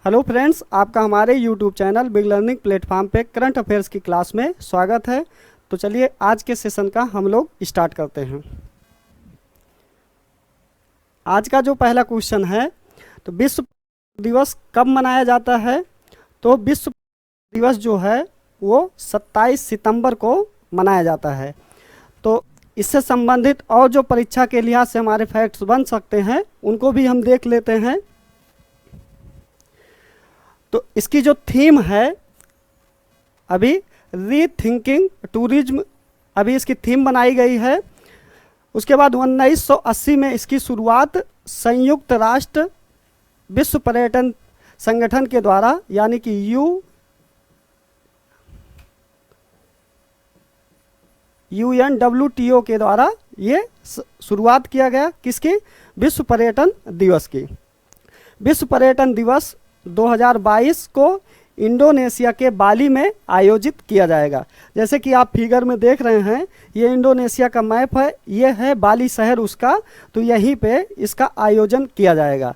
Hello friends, आपका हमारे YouTube channel big learning platform पे करंट अफेयर्स की क्लास में स्वागत है। तो चलिए आज के सेशन का हम लोग स्टार्ट करते हैं। आज का जो पहला क्वेश्चन है, तो विश्व दिवस कब मनाया जाता है? तो विश्व दिवस जो है वो 27 सितंबर को मनाया जाता है। तो इससे संबंधित और जो परीक्षा के लिहाज से हमारे फैक्ट्स बन सकते हैं उनको भी हम देख लेते हैं। तो इसकी जो थीम है अभी रीथिंकिंग टूरिज्म, अभी इसकी थीम बनाई गई है। उसके बाद 1980 में इसकी शुरुआत संयुक्त राष्ट्र विश्व पर्यटन संगठन के द्वारा यानी कि UNWTO के द्वारा ये शुरुआत किया गया। किसकी? विश्व पर्यटन दिवस की। विश्व पर्यटन दिवस 2022 को इंडोनेशिया के बाली में आयोजित किया जाएगा। जैसे कि आप फिगर में देख रहे हैं, ये इंडोनेशिया का मैप है, ये है बाली शहर उसका। तो यहीं पे इसका आयोजन किया जाएगा।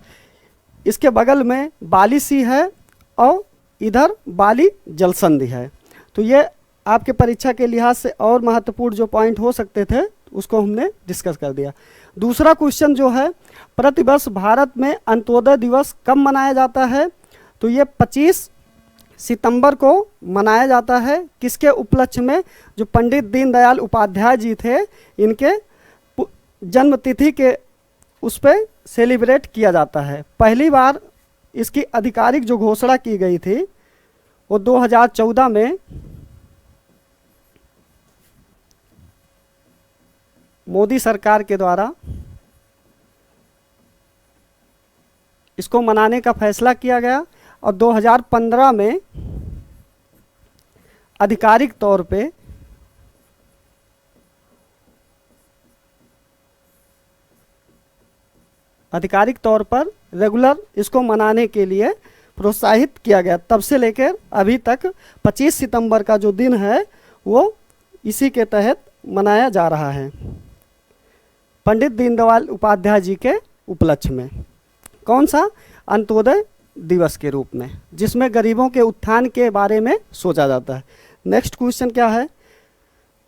इसके बगल में बाली सी है और इधर बाली जलसंधि है। तो ये आपके परीक्षा के लिहाज से और महत्वपूर्ण जो पॉइंट हो सकते थे उसको हमने डिस्कस कर दिया। दूसरा क्वेश्चन जो है, प्रतिवर्ष भारत में अंत्योदय दिवस कब मनाया जाता है? तो ये 25 सितंबर को मनाया जाता है। किसके उपलक्ष्य में? जो पंडित दीनदयाल उपाध्याय जी थे, इनके जन्म तिथि के उस पर सेलिब्रेट किया जाता है। पहली बार इसकी आधिकारिक जो घोषणा की गई थी वो 2014 में मोदी सरकार के द्वारा इसको मनाने का फैसला किया गया और 2015 में आधिकारिक तौर पर रेगुलर इसको मनाने के लिए प्रोत्साहित किया गया। तब से लेकर अभी तक 25 सितंबर का जो दिन है वो इसी के तहत मनाया जा रहा है, पंडित दीनदयाल उपाध्याय जी के उपलक्ष्य में। कौन सा? अंत्योदय दिवस के रूप में, जिसमें गरीबों के उत्थान के बारे में सोचा जाता है। नेक्स्ट क्वेश्चन क्या है?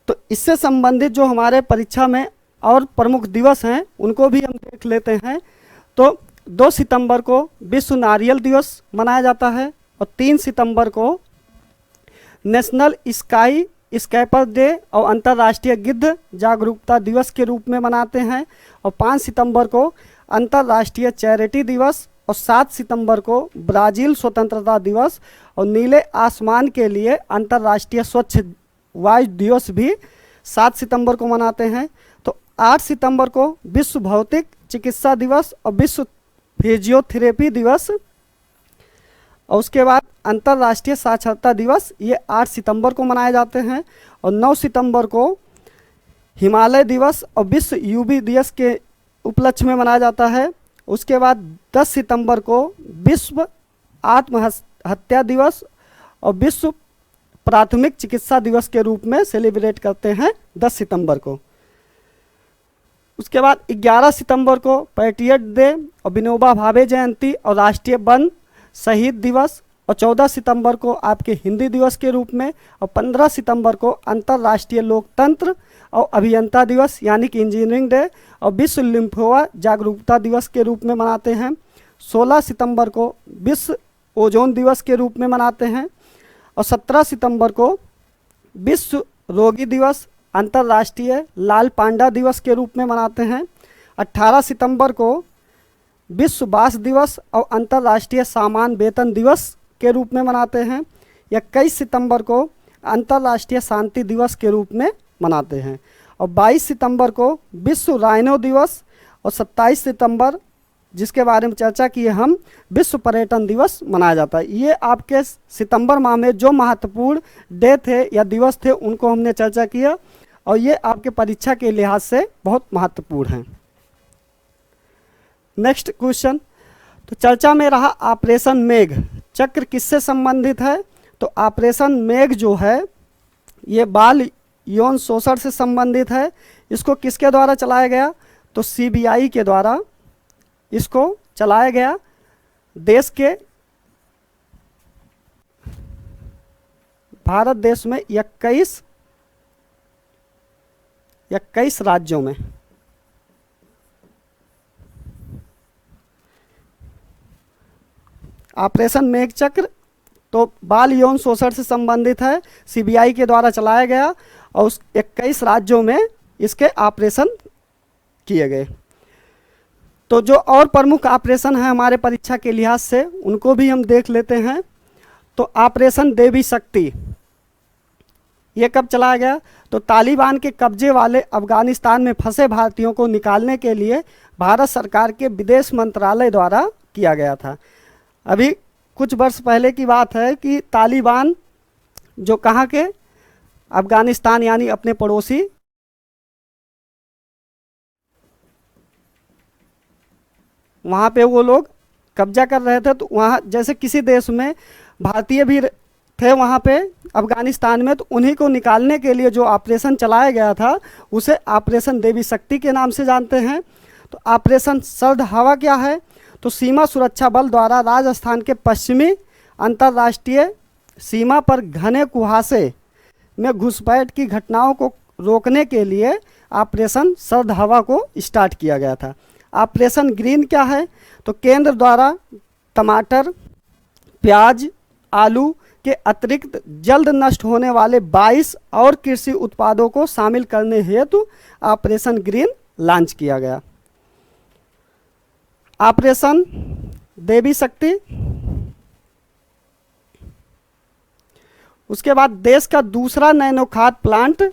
तो इससे संबंधित जो हमारे परीक्षा में और प्रमुख दिवस हैं उनको भी हम देख लेते हैं। तो 2 सितंबर को विश्व नारियल दिवस मनाया जाता है और 3 सितंबर को नेशनल स्काई स्कैपर डे और अंतर्राष्ट्रीय गिद्ध जागरूकता दिवस के रूप में मनाते हैं। और 5 सितंबर को अंतर्राष्ट्रीय चैरिटी दिवस और 7 सितंबर को ब्राज़ील स्वतंत्रता दिवस और नीले आसमान के लिए अंतर्राष्ट्रीय स्वच्छ वायु दिवस भी 7 सितंबर को मनाते हैं। तो 8 सितंबर को विश्व भौतिक चिकित्सा दिवस और विश्व फिजियोथेरेपी दिवस और उसके बाद अंतर्राष्ट्रीय साक्षरता दिवस, ये 8 सितंबर को मनाए जाते हैं। और 9 सितंबर को हिमालय दिवस और विश्व यूवी दिवस के उपलक्ष्य में मनाया जाता है। उसके बाद 10 सितंबर को विश्व आत्महत्या दिवस और विश्व प्राथमिक चिकित्सा दिवस के रूप में सेलिब्रेट करते हैं 10 सितंबर को। उसके बाद 11 सितंबर को पैट्रियट डे और विनोबा भावे जयंती और राष्ट्रीय वन शहीद दिवस और 14 सितंबर को आपके हिंदी दिवस के रूप में और 15 सितंबर को अंतर्राष्ट्रीय लोकतंत्र और अभियंता दिवस यानी कि इंजीनियरिंग डे और विश्व लिम्फोमा जागरूकता दिवस के रूप में मनाते हैं। 16 सितंबर को विश्व ओजोन दिवस के रूप में मनाते हैं और 17 सितंबर को विश्व रोगी दिवस अंतर्राष्ट्रीय लाल पांडा दिवस के रूप में मनाते हैं। 18 सितंबर को विश्व बांस दिवस और अंतर्राष्ट्रीय सामान वेतन दिवस के रूप में मनाते हैं। 21 सितंबर को अंतर्राष्ट्रीय शांति दिवस के रूप में मनाते हैं और 22 सितंबर को विश्व राइनो दिवस और 27 सितंबर, जिसके बारे में चर्चा की है हम, विश्व पर्यटन दिवस मनाया जाता है। ये आपके सितंबर माह में जो महत्वपूर्ण डे थे या दिवस थे उनको हमने चर्चा किया और ये आपके परीक्षा के लिहाज से बहुत महत्वपूर्ण हैं। नेक्स्ट क्वेश्चन, तो चर्चा में रहा ऑपरेशन मेघ चक्र किससे संबंधित है? तो ऑपरेशन मेघ जो है ये बाल यौन शोषण से संबंधित है। इसको किसके द्वारा चलाया गया? तो CBI के द्वारा इसको चलाया गया। देश के भारत देश में 21 राज्यों में ऑपरेशन मेघचक्र तो बाल यौन शोषण से संबंधित है, सीबीआई के द्वारा चलाया गया और उस 21 राज्यों में इसके ऑपरेशन किए गए। तो जो और प्रमुख ऑपरेशन है हमारे परीक्षा के लिहाज से उनको भी हम देख लेते हैं। तो ऑपरेशन देवी शक्ति ये कब चलाया गया? तो तालिबान के कब्जे वाले अफगानिस्तान में फंसे भारतीयों को निकालने के लिए भारत सरकार के विदेश मंत्रालय द्वारा किया गया था। अभी कुछ वर्ष पहले की बात है कि तालिबान जो कहाँ के, अफगानिस्तान यानी अपने पड़ोसी, वहाँ पे वो लोग कब्जा कर रहे थे। तो वहाँ जैसे किसी देश में भारतीय भी थे वहाँ पे अफगानिस्तान में, तो उन्हीं को निकालने के लिए जो ऑपरेशन चलाया गया था उसे ऑपरेशन देवी शक्ति के नाम से जानते हैं। तो ऑपरेशन सर्द हवा क्या है? तो सीमा सुरक्षा बल द्वारा राजस्थान के पश्चिमी अंतर्राष्ट्रीय सीमा पर घने कुहासे में घुसपैठ की घटनाओं को रोकने के लिए ऑपरेशन सर्द हवा को स्टार्ट किया गया था। ऑपरेशन ग्रीन क्या है? तो केंद्र द्वारा टमाटर, प्याज, आलू के अतिरिक्त जल्द नष्ट होने वाले 22 और कृषि उत्पादों को शामिल करने हेतु ऑपरेशन ग्रीन लॉन्च किया गया। ऑपरेशन देवी शक्ति, उसके बाद देश का दूसरा नैनो खाद प्लांट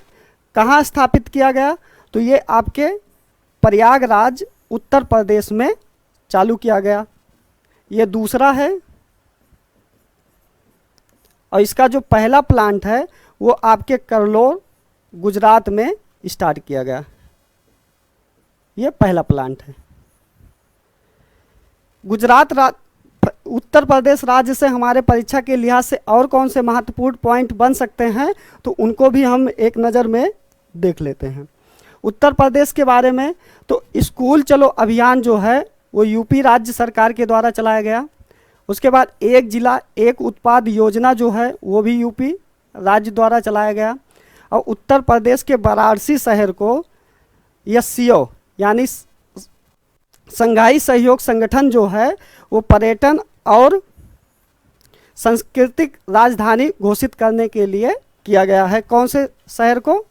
कहाँ स्थापित किया गया? तो ये आपके प्रयागराज उत्तर प्रदेश में चालू किया गया। ये दूसरा है और इसका जो पहला प्लांट है वो आपके करलोर गुजरात में स्टार्ट किया गया। ये पहला प्लांट है। उत्तर प्रदेश राज्य से हमारे परीक्षा के लिहाज से और कौन से महत्वपूर्ण पॉइंट बन सकते हैं तो उनको भी हम एक नज़र में देख लेते हैं। उत्तर प्रदेश के बारे में तो स्कूल चलो अभियान जो है वो यूपी राज्य सरकार के द्वारा चलाया गया। उसके बाद एक जिला एक उत्पाद योजना जो है वो भी यूपी राज्य द्वारा चलाया गया। और उत्तर प्रदेश के वाराणसी शहर को एससीओ यानी संघाई सहयोग संगठन जो है वो पर्यटन और सांस्कृतिक राजधानी घोषित करने के लिए किया गया है। कौन से शहर को?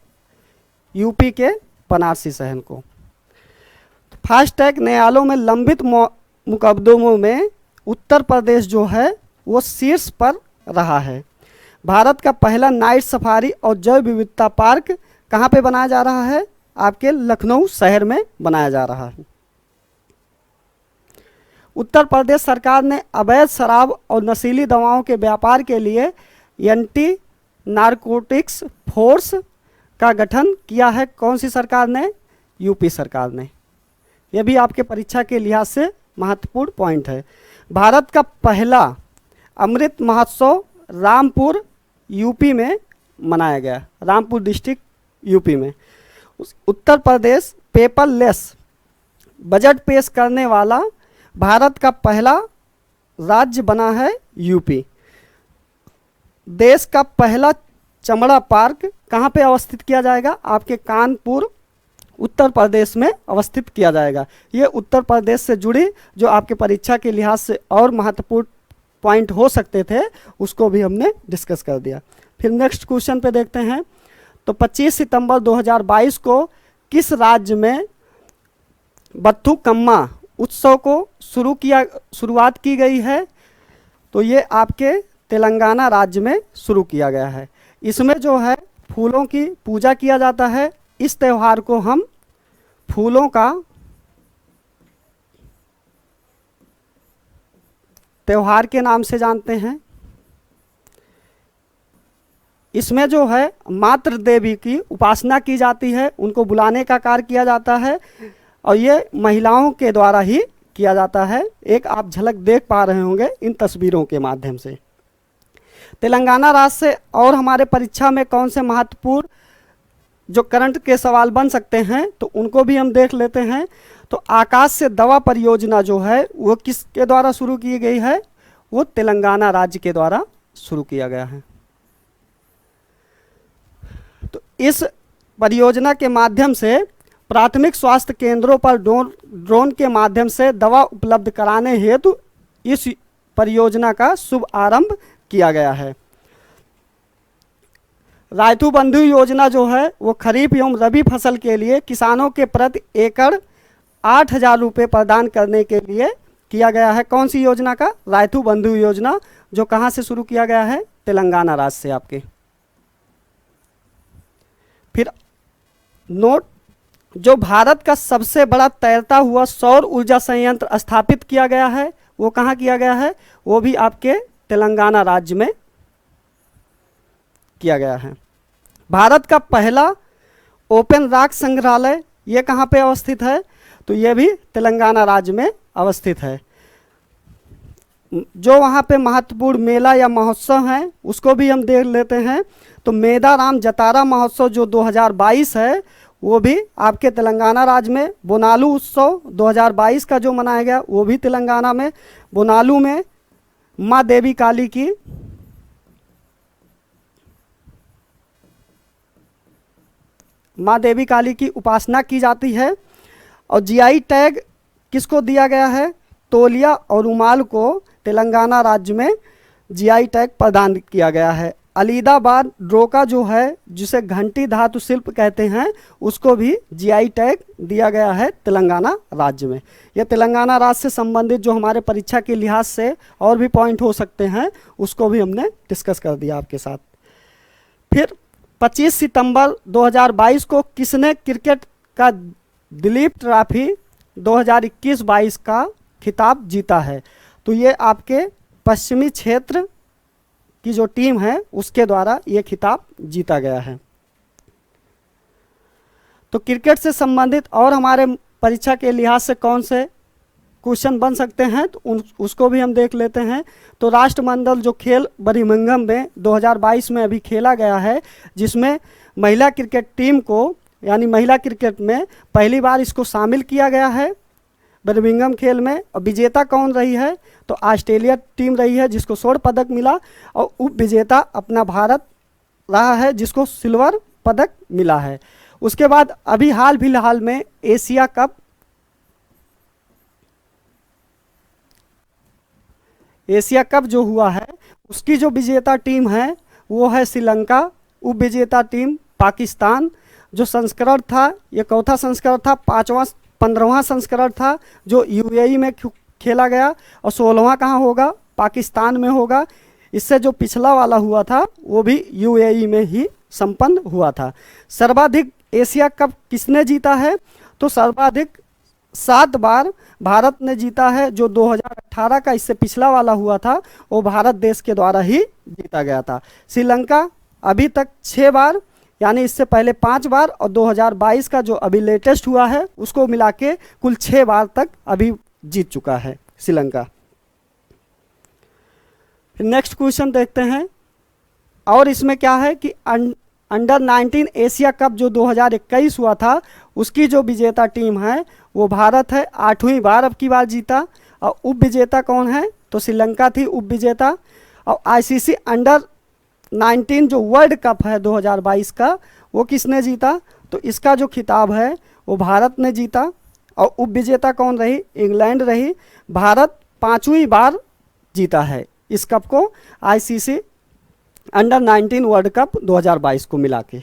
यूपी के बनारसी शहर को। फास्ट ट्रैक न्यायालयों में लंबित मुकदमों में उत्तर प्रदेश जो है वो शीर्ष पर रहा है। भारत का पहला नाइट सफारी और जैव विविधता पार्क कहाँ पे बनाया जा रहा है? आपके लखनऊ शहर में बनाया जा रहा है। उत्तर प्रदेश सरकार ने अवैध शराब और नशीली दवाओं के व्यापार के लिए एंटी नारकोटिक्स फोर्स का गठन किया है। कौन सी सरकार ने? यूपी सरकार ने। यह भी आपके परीक्षा के लिहाज से महत्वपूर्ण पॉइंट है। भारत का पहला अमृत महोत्सव रामपुर यूपी में मनाया गया। रामपुर डिस्ट्रिक्ट यूपी में। उत्तर प्रदेश पेपरलेस बजट पेश करने वाला भारत का पहला राज्य बना है यूपी। देश का पहला चमड़ा पार्क कहाँ पे अवस्थित किया जाएगा? आपके कानपुर उत्तर प्रदेश में अवस्थित किया जाएगा। ये उत्तर प्रदेश से जुड़ी जो आपके परीक्षा के लिहाज से और महत्वपूर्ण पॉइंट हो सकते थे उसको भी हमने डिस्कस कर दिया। फिर नेक्स्ट क्वेश्चन पे देखते हैं। तो 25 सितंबर 2022 को किस राज्य में बथुकम्मा उत्सव को शुरुआत की गई है? तो ये आपके तेलंगाना राज्य में शुरू किया गया है। इसमें जो है फूलों की पूजा किया जाता है। इस त्यौहार को हम फूलों का त्यौहार के नाम से जानते हैं। इसमें जो है मातृ देवी की उपासना की जाती है, उनको बुलाने का कार्य किया जाता है और ये महिलाओं के द्वारा ही किया जाता है। एक आप झलक देख पा रहे होंगे इन तस्वीरों के माध्यम से। तेलंगाना राज्य से और हमारे परीक्षा में कौन से महत्वपूर्ण जो करंट के सवाल बन सकते हैं तो उनको भी हम देख लेते हैं। तो आकाश से दवा परियोजना जो है वो किसके द्वारा शुरू की गई है? वो तेलंगाना राज्य के द्वारा शुरू किया गया है। इस परियोजना के माध्यम से प्राथमिक स्वास्थ्य केंद्रों पर ड्रोन के माध्यम से दवा उपलब्ध कराने हेतु इस परियोजना का शुभ आरंभ किया गया है। रायतू बंधु योजना जो है वो खरीफ एवं रबी फसल के लिए किसानों के प्रति एकड़ 8,000 रुपये प्रदान करने के लिए किया गया है। कौन सी योजना का? रायतू बंधु योजना, जो कहाँ से शुरू किया गया है? तेलंगाना राज्य से आपके। फिर नोट, जो भारत का सबसे बड़ा तैरता हुआ सौर ऊर्जा संयंत्र स्थापित किया गया है वो कहाँ किया गया है? वो भी आपके तेलंगाना राज्य में किया गया है। भारत का पहला ओपन रॉक संग्रहालय ये कहाँ पे अवस्थित है? तो ये भी तेलंगाना राज्य में अवस्थित है। जो वहाँ पे महत्वपूर्ण मेला या महोत्सव हैं उसको भी हम देख लेते हैं। तो मेदाराम जतारा महोत्सव जो 2022 है वो भी आपके तेलंगाना राज्य में। बोनालू उत्सव 2022 का जो मनाया गया वो भी तेलंगाना में। बोनालू में माँ देवी काली की उपासना की जाती है। और जीआई टैग किसको दिया गया है? तौलिया और रुमाल को तेलंगाना राज्य में जीआई टैग प्रदान किया गया है। अलीदाबाद ड्रोका जो है, जिसे घंटी धातु शिल्प कहते हैं, उसको भी जीआई टैग दिया गया है तेलंगाना राज्य में। यह तेलंगाना राज्य से संबंधित जो हमारे परीक्षा के लिहाज से और भी पॉइंट हो सकते हैं उसको भी हमने डिस्कस कर दिया आपके साथ। फिर 25 सितंबर 2022 को किसने क्रिकेट का दिलीप ट्रॉफी 2021-22 का खिताब जीता है? तो ये आपके पश्चिमी क्षेत्र की जो टीम है उसके द्वारा ये खिताब जीता गया है। तो क्रिकेट से संबंधित और हमारे परीक्षा के लिहाज से कौन से क्वेश्चन बन सकते हैं तो उसको भी हम देख लेते हैं। तो राष्ट्रमंडल जो खेल बर्मिंघम में 2022 में अभी खेला गया है, जिसमें महिला क्रिकेट टीम को यानी महिला क्रिकेट में पहली बार इसको शामिल किया गया है बर्मिंघम खेल में। और विजेता कौन रही है? तो ऑस्ट्रेलिया टीम रही है जिसको स्वर्ण पदक मिला। और उप विजेता अपना भारत रहा है जिसको सिल्वर पदक मिला है। उसके बाद अभी हाल फिलहाल में एशिया कप जो हुआ है उसकी जो विजेता टीम है वो है श्रीलंका। उप विजेता टीम पाकिस्तान। जो संस्करण था ये चौथा संस्करण था, 15वां संस्करण था जो यूएई में खेला गया। और 16वां कहाँ होगा? पाकिस्तान में होगा। इससे जो पिछला वाला हुआ था वो भी यूएई में ही संपन्न हुआ था। सर्वाधिक एशिया कप किसने जीता है? तो सर्वाधिक 7 बार भारत ने जीता है। जो 2018 का इससे पिछला वाला हुआ था वो भारत देश के द्वारा ही जीता गया था। श्रीलंका अभी तक 6 बार, यानी इससे पहले 5 बार, और 2022 का जो अभी लेटेस्ट हुआ है उसको मिला के कुल 6 बार तक अभी जीत चुका है श्रीलंका। नेक्स्ट क्वेश्चन देखते हैं। और इसमें क्या है कि अंडर 19 एशिया कप जो 2021 हुआ था उसकी जो विजेता टीम है वो भारत है। 8वीं बार अब की बार जीता। और उप विजेता कौन है? तो श्रीलंका थी उप विजेता। और आईसीसी अंडर 19 जो वर्ल्ड कप है 2022 का वो किसने जीता? तो इसका जो खिताब है वो भारत ने जीता। और उप विजेता कौन रही? इंग्लैंड रही। भारत 5वीं बार जीता है इस कप को, आईसीसी अंडर 19 वर्ल्ड कप 2022 को मिला के।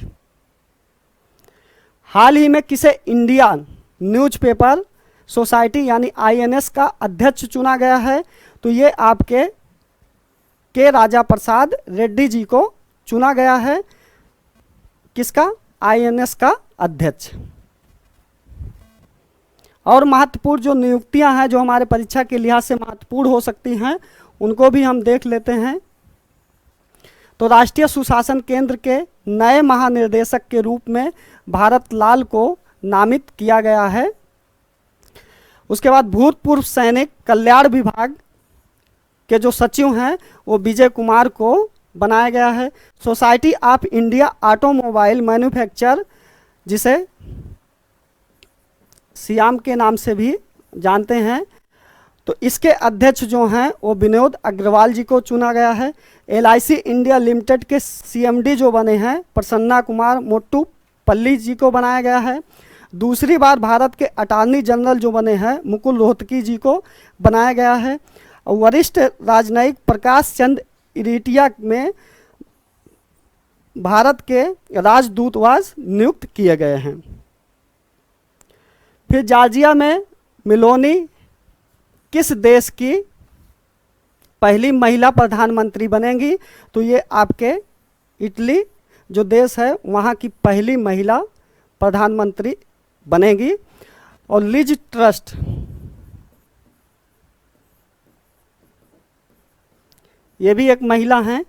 हाल ही में किसे इंडियन न्यूज़पेपर सोसाइटी यानी आईएनएस का अध्यक्ष चुना गया है? तो ये आपके के राजा प्रसाद रेड्डी जी को चुना गया है। किसका? आईएनएस का अध्यक्ष। और महत्वपूर्ण जो नियुक्तियां हैं जो हमारे परीक्षा के लिहाज से महत्वपूर्ण हो सकती हैं उनको भी हम देख लेते हैं। तो राष्ट्रीय सुशासन केंद्र के नए महानिर्देशक के रूप में भारत लाल को नामित किया गया है। उसके बाद भूतपूर्व सैनिक कल्याण विभाग के जो सचिव हैं वो विजय कुमार को बनाया गया है। Society of India automobile manufacture, जिसे सियाम के नाम से भी जानते हैं, तो इसके अध्यक्ष जो हैं वो विनोद अग्रवाल जी को चुना गया है। LIC इंडिया लिमिटेड के CMD जो बने हैं प्रसन्ना कुमार मोट्टू पल्ली जी को बनाया गया है। दूसरी बार भारत के अटॉर्नी जनरल जो बने हैं मुकुल रोहतगी जी को बनाया गया है। और वरिष्ठ राजनयिक प्रकाश चंद इरिटिया में भारत के राजदूतवास नियुक्त किए गए हैं। फिर जॉर्जिया में मेलोनी किस देश की पहली महिला प्रधानमंत्री बनेंगी? तो ये आपके इटली जो देश है वहाँ की पहली महिला प्रधानमंत्री बनेगी। और लिज ट्रस्ट ये भी एक महिला हैं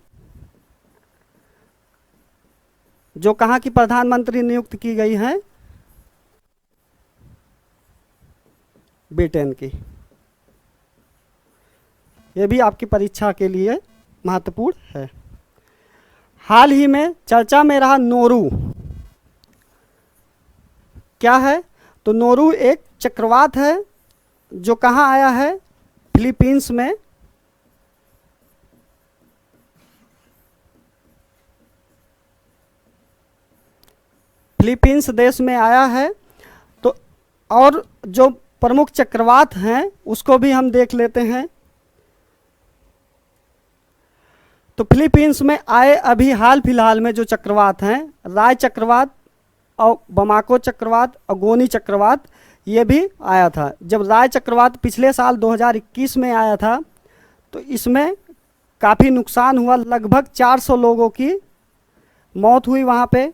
जो कहाँ की प्रधानमंत्री नियुक्त की गई हैं? ब्रिटेन की। ये भी आपकी परीक्षा के लिए महत्वपूर्ण है। हाल ही में चर्चा में रहा नोरू क्या है? तो नोरू एक चक्रवात है जो कहाँ आया है? फिलीपींस में। फिलीपींस देश में आया है। तो और जो प्रमुख चक्रवात हैं उसको भी हम देख लेते हैं। तो फिलीपींस में आए अभी हाल फिलहाल में जो चक्रवात हैं, राय चक्रवात और बमाको चक्रवात और गोनी चक्रवात, ये भी आया था। जब राय चक्रवात पिछले साल 2021 में आया था तो इसमें काफ़ी नुकसान हुआ, लगभग 400 लोगों की मौत हुई वहाँ पे।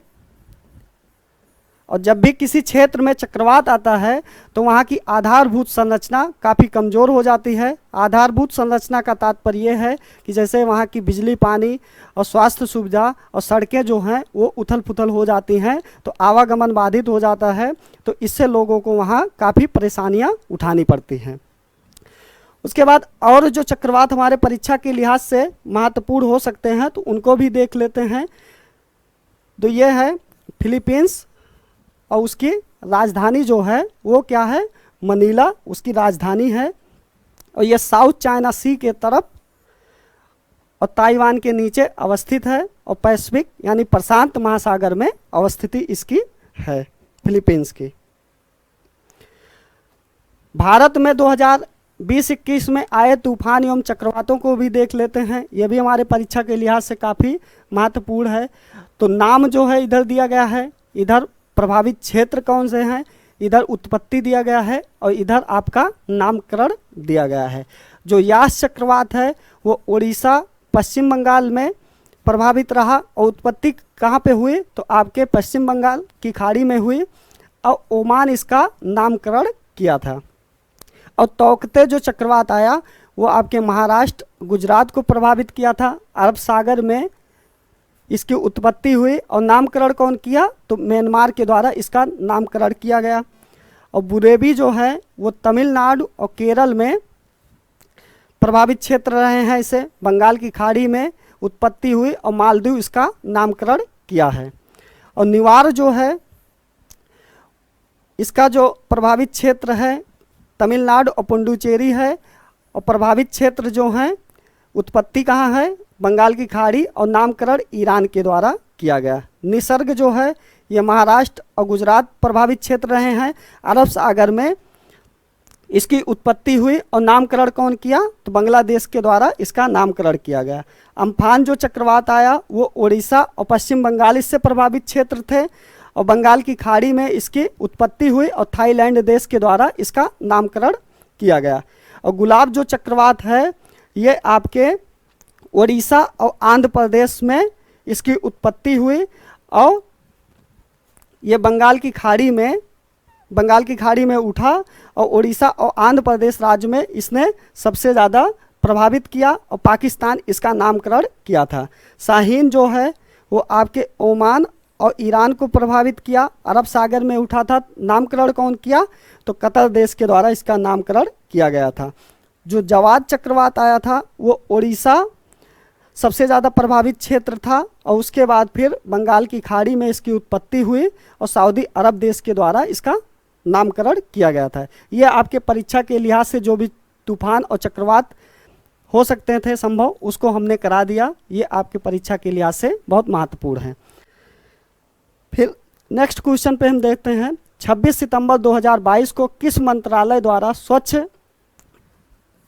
और जब भी किसी क्षेत्र में चक्रवात आता है तो वहाँ की आधारभूत संरचना काफ़ी कमज़ोर हो जाती है। आधारभूत संरचना का तात्पर्य ये है कि जैसे वहाँ की बिजली, पानी और स्वास्थ्य सुविधा और सड़कें जो हैं वो उथल पुथल हो जाती हैं, तो आवागमन बाधित हो जाता है। तो इससे लोगों को वहाँ काफ़ी परेशानियाँ उठानी पड़ती हैं। उसके बाद और जो चक्रवात हमारे परीक्षा के लिहाज से महत्वपूर्ण हो सकते हैं तो उनको भी देख लेते हैं। तो ये है फिलीपींस और उसकी राजधानी जो है वो क्या है? मनीला उसकी राजधानी है। और ये साउथ चाइना सी के तरफ और ताइवान के नीचे अवस्थित है और पैसिफिक यानी प्रशांत महासागर में अवस्थिति इसकी है फिलीपींस की। भारत में 2020-21 में आए तूफान एवं चक्रवातों को भी देख लेते हैं। ये भी हमारे परीक्षा के लिहाज से काफ़ी महत्वपूर्ण है। तो नाम जो है इधर दिया गया है, इधर प्रभावित क्षेत्र कौन से हैं, इधर उत्पत्ति दिया गया है और इधर आपका नामकरण दिया गया है। जो यास चक्रवात है वो उड़ीसा पश्चिम बंगाल में प्रभावित रहा और उत्पत्ति कहाँ पे हुई? तो आपके पश्चिम बंगाल की खाड़ी में हुई और ओमान इसका नामकरण किया था। और तौकते जो चक्रवात आया वो आपके महाराष्ट्र गुजरात को प्रभावित किया था। अरब सागर में इसकी उत्पत्ति हुई और नामकरण कौन किया? तो म्यांमार के द्वारा इसका नामकरण किया गया। और बुरेवी जो है वो तमिलनाडु और केरल में प्रभावित क्षेत्र रहे हैं। इसे बंगाल की खाड़ी में उत्पत्ति हुई और मालदीव इसका नामकरण किया है। और निवार जो है इसका जो प्रभावित क्षेत्र है तमिलनाडु और पुडुचेरी है। और प्रभावित क्षेत्र जो हैं उत्पत्ति कहाँ है? बंगाल की खाड़ी और नामकरण ईरान के द्वारा किया गया। निसर्ग जो है ये महाराष्ट्र और गुजरात प्रभावित क्षेत्र रहे हैं। अरब सागर में इसकी उत्पत्ति हुई और नामकरण कौन किया? तो बांग्लादेश के द्वारा इसका नामकरण किया गया। अम्फान जो चक्रवात आया वो ओडिशा और पश्चिम बंगाल इससे प्रभावित क्षेत्र थे और बंगाल की खाड़ी में इसकी उत्पत्ति हुई और थाईलैंड देश के द्वारा इसका नामकरण किया गया। और गुलाब जो चक्रवात है ये आपके ओडिशा और आंध्र प्रदेश में इसकी उत्पत्ति हुई और ये बंगाल की खाड़ी में उठा और ओडिशा और आंध्र प्रदेश राज्य में इसने सबसे ज़्यादा प्रभावित किया और पाकिस्तान इसका नामकरण किया था। शाहीन जो है वो आपके ओमान और ईरान को प्रभावित किया, अरब सागर में उठा था। नामकरण कौन किया? तो कतर देश के द्वारा इसका नामकरण किया गया था। जो जवाद चक्रवात आया था वो ओडिशा सबसे ज़्यादा प्रभावित क्षेत्र था और उसके बाद फिर बंगाल की खाड़ी में इसकी उत्पत्ति हुई और सऊदी अरब देश के द्वारा इसका नामकरण किया गया था। ये आपके परीक्षा के लिहाज से जो भी तूफान और चक्रवात हो सकते थे संभव, उसको हमने करा दिया। ये आपकी परीक्षा के लिहाज से बहुत महत्वपूर्ण है। फिर नेक्स्ट क्वेश्चन पे हम देखते हैं 26 सितंबर 2022 को किस मंत्रालय द्वारा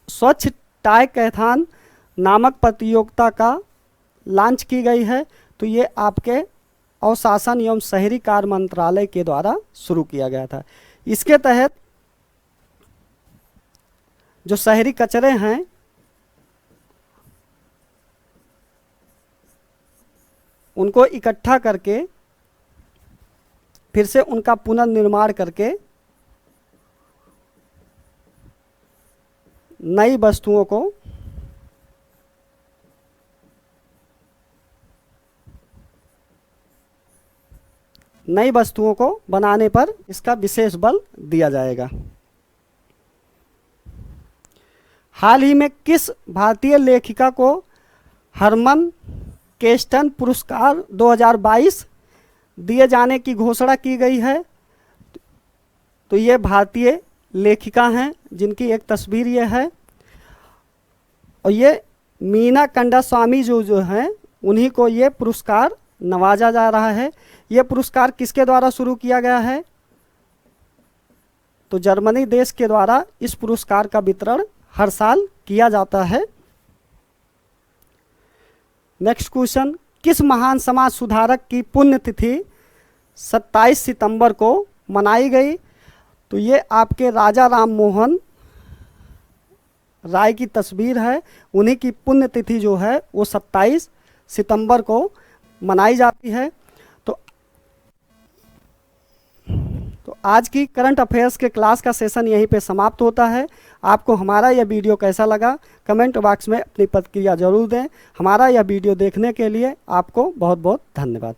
स्वच्छ टाइकैथॉन नामक प्रतियोगिता का लॉन्च की गई है? तो ये आपके अवशासन एवं शहरी कार्य मंत्रालय के द्वारा शुरू किया गया था। इसके तहत जो शहरी कचरे हैं उनको इकट्ठा करके फिर से उनका पुनर्निर्माण करके नई वस्तुओं को बनाने पर इसका विशेष बल दिया जाएगा। हाल ही में किस भारतीय लेखिका को हरमन केस्टन पुरस्कार 2022 दिए जाने की घोषणा की गई है? तो ये भारतीय लेखिका हैं जिनकी एक तस्वीर ये है, और ये मीना कंडास्वामी जो हैं उन्हीं को ये पुरस्कार नवाजा जा रहा है। ये पुरस्कार किसके द्वारा शुरू किया गया है? तो जर्मनी देश के द्वारा इस पुरस्कार का वितरण हर साल किया जाता है। नेक्स्ट क्वेश्चन, किस महान समाज सुधारक की पुण्यतिथि 27 सितंबर को मनाई गई? तो ये आपके राजा राम मोहन राय की तस्वीर है, उन्हीं की पुण्यतिथि जो है वो 27 सितंबर को मनाई जाती है। तो आज की करंट अफेयर्स के क्लास का सेशन यहीं पे समाप्त होता है। आपको हमारा यह वीडियो कैसा लगा कमेंट बॉक्स में अपनी प्रतिक्रिया जरूर दें। हमारा यह वीडियो देखने के लिए आपको बहुत बहुत धन्यवाद।